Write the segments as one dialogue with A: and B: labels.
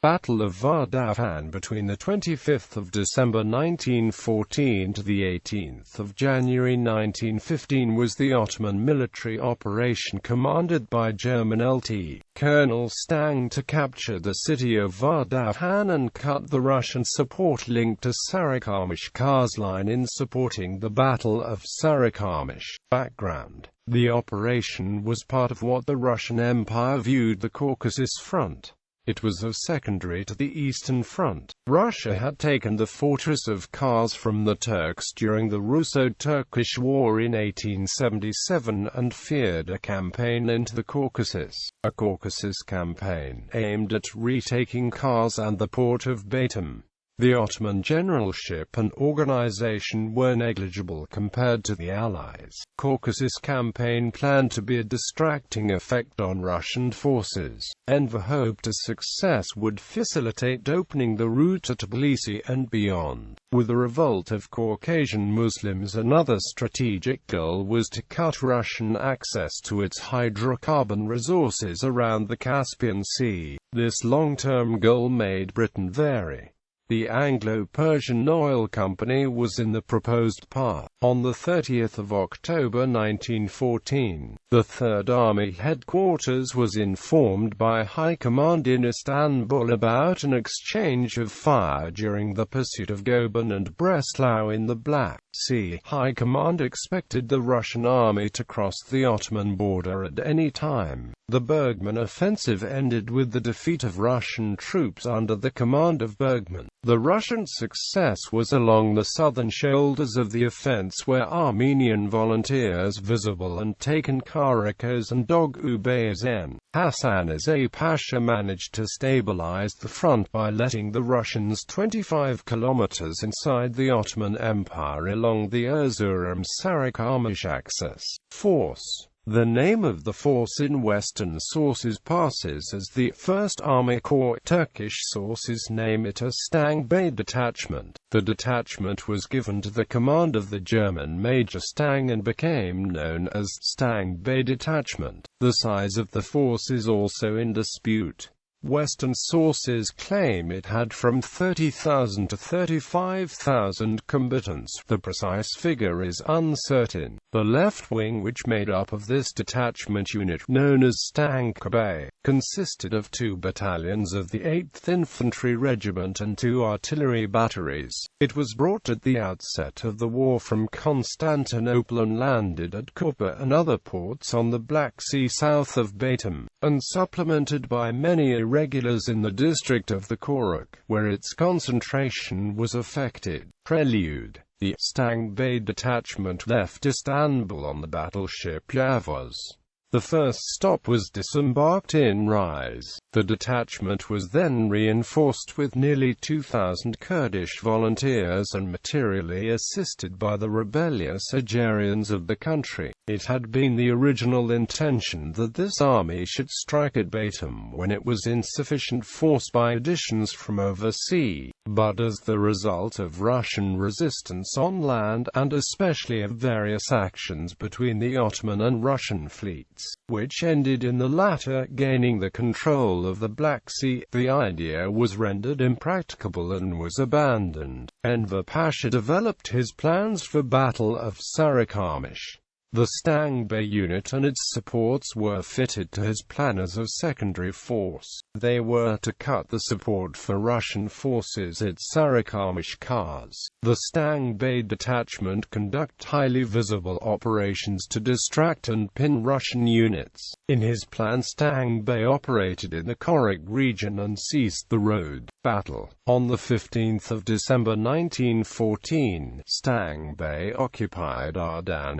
A: Battle of Ardahan between the 25th of December 1914 to the 18th of January 1915 was the Ottoman military operation commanded by German Lt.Col.Stange to capture the city of Ardahan and cut the Russian support link to Sarikamish-Kars line in supporting the Battle of Sarikamish. Background: the operation was part of what the Russian Empire viewed the Caucasus Front. It was secondary to the Eastern Front. Russia had taken the fortress of Kars from the Turks during the Russo-Turkish War in 1877 and feared a campaign into the Caucasus. A Caucasus campaign aimed at retaking Kars and the port of Batum. The Ottoman generalship and organization were negligible compared to the Allies. Caucasus campaign planned to be a distracting effect on Russian forces. Enver hoped a success would facilitate opening the route to Tbilisi and beyond. With the revolt of Caucasian Muslims, another strategic goal was to cut Russian access to its hydrocarbon resources around the Caspian Sea. This long-term goal made Britain wary. The Anglo-Persian Oil Company was in the proposed path. On the 30th of October 1914, the Third Army headquarters was informed by High Command in Istanbul about an exchange of fire during the pursuit of Goban and Breslau in the Black Sea. High Command expected the Russian army to cross the Ottoman border at any time. The Bergman offensive ended with the defeat of Russian troops under the command of Bergman. The Russian success was along the southern shoulders of the offense, where Armenian volunteers visible and taken Karakas and Dogubazan. Hassan Azay Pasha managed to stabilize the front by letting the Russians 25 kilometers inside the Ottoman Empire along the Erzurum-Sarikamish axis. Force. The name of the force in Western sources passes as the 1st Army Corps. Turkish sources name it a Stange Bey detachment. The detachment was given to the command of the German Major Stange and became known as Stange Bey Detachment. The size of the force is also in dispute. Western sources claim it had from 30,000 to 35,000 combatants. The precise figure is uncertain. The left wing, which made up of this detachment unit, known as Stange Bey, consisted of 2 battalions of the 8th Infantry Regiment and 2 artillery batteries. It was brought at the outset of the war from Constantinople and landed at Kupa and other ports on the Black Sea south of Batum, and supplemented by many irregulars in the district of the Koruk, where its concentration was affected. Prelude: the Stange Bey detachment left Istanbul on the battleship Yavuz. The first stop was disembarked in Rize. The detachment was then reinforced with nearly 2,000 Kurdish volunteers and materially assisted by the rebellious Algerians of the country. It had been the original intention that this army should strike at Batum when it was insufficient force by additions from overseas, but as the result of Russian resistance on land and especially of various actions between the Ottoman and Russian fleets, which ended in the latter gaining the control of the Black Sea, the idea was rendered impracticable and was abandoned. Enver Pasha developed his plans for Battle of Sarikamish. The Stange Bey unit and its supports were fitted to his plan as a secondary force. They were to cut the support for Russian forces at Sarikamish-Kars. The Stange Bey detachment conduct highly visible operations to distract and pin Russian units. In his plan, Stange Bey operated in the Koruk region and seized the road. Battle. On the 15th of December 1914, Stange Bey occupied Ardahan.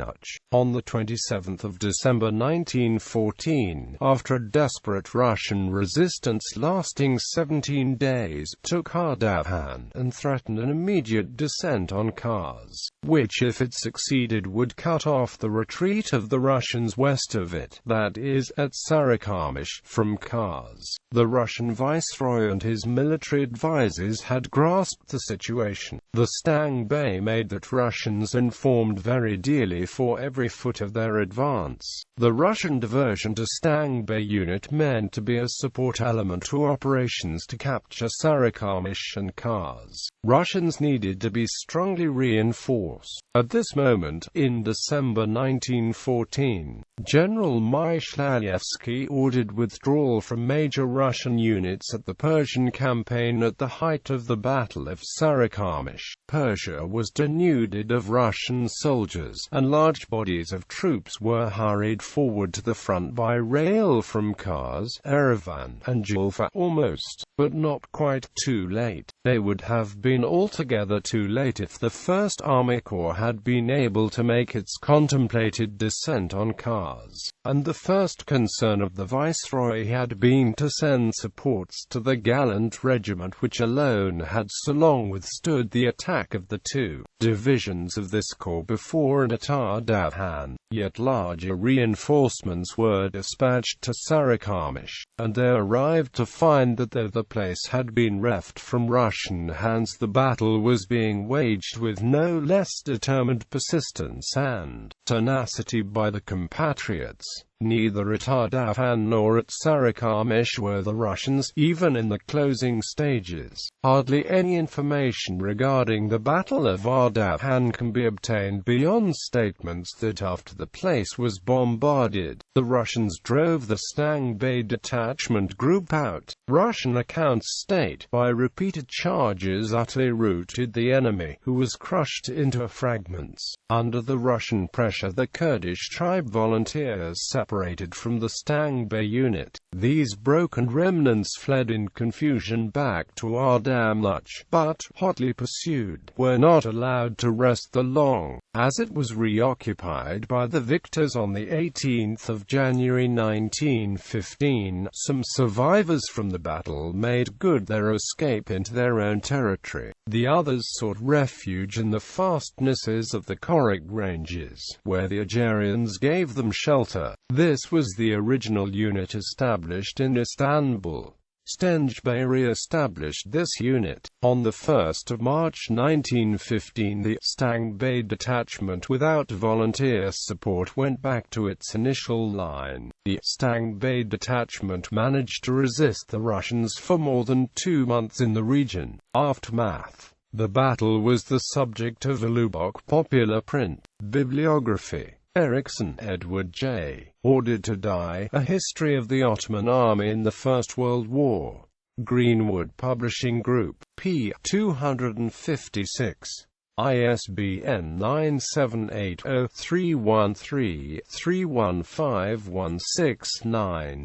A: On the 27th of December 1914, after a desperate Russian resistance lasting 17 days, took Ardahan and threatened an immediate descent on Kars, which if it succeeded would cut off the retreat of the Russians west of it, that is, at Sarikamish, from Kars. The Russian viceroy and his military advisers had grasped the situation. The Stange Bey made that Russians informed very dearly for every foot of their advance. The Russian diversion to Stange unit meant to be a support element to operations to capture Sarikamish and Kars. Russians needed to be strongly reinforced. At this moment, in December 1914, General Myshlayevsky ordered withdrawal from major Russian units at the Persian campaign at the height of the Battle of Sarikamish. Persia was denuded of Russian soldiers, and large bodies of troops were hurried forward to the front by rail from Kars, Yerevan, and Julfa. Almost, but not quite, too late. They would have been altogether too late if the 1st Army Corps had been able to make its contemplated descent on Kars, and the first concern of the Viceroy had been to send supports to the gallant regiment which alone had so long withstood the attack of the two divisions of this corps before and at Ardahan. Yet larger reinforcements were dispatched to Sarikamish, and they arrived to find that though the place had been reft from Russian hands, the battle was being waged with no less determined persistence and tenacity by the compatriots. Neither at Ardahan nor at Sarikamish were the Russians, even in the closing stages. Hardly any information regarding the Battle of Ardahan can be obtained beyond statements that after the place was bombarded, the Russians drove the Stange detachment group out. Russian accounts state, by repeated charges utterly routed the enemy, who was crushed into fragments. Under the Russian pressure, the Kurdish tribe volunteers separated from the Stange unit. These broken remnants fled in confusion back to Ardahan, but, hotly pursued, were not allowed to rest long, as it was reoccupied by the victors on the 18th of January 1915. Some survivors from the battle made good their escape into their own territory. The others sought refuge in the fastnesses of the Korik ranges, where the Algerians gave them shelter. This was the original unit established in Istanbul. Stange re-established this unit. On the 1st of March 1915, the Stange detachment without volunteer support went back to its initial line. The Stange detachment managed to resist the Russians for more than 2 months in the region. Aftermath. The battle was the subject of a Lubbock popular print. Bibliography. Erickson, Edward J. Ordered to Die, A History of the Ottoman Army in the First World War. Greenwood Publishing Group, p. 256. ISBN 9780313315169.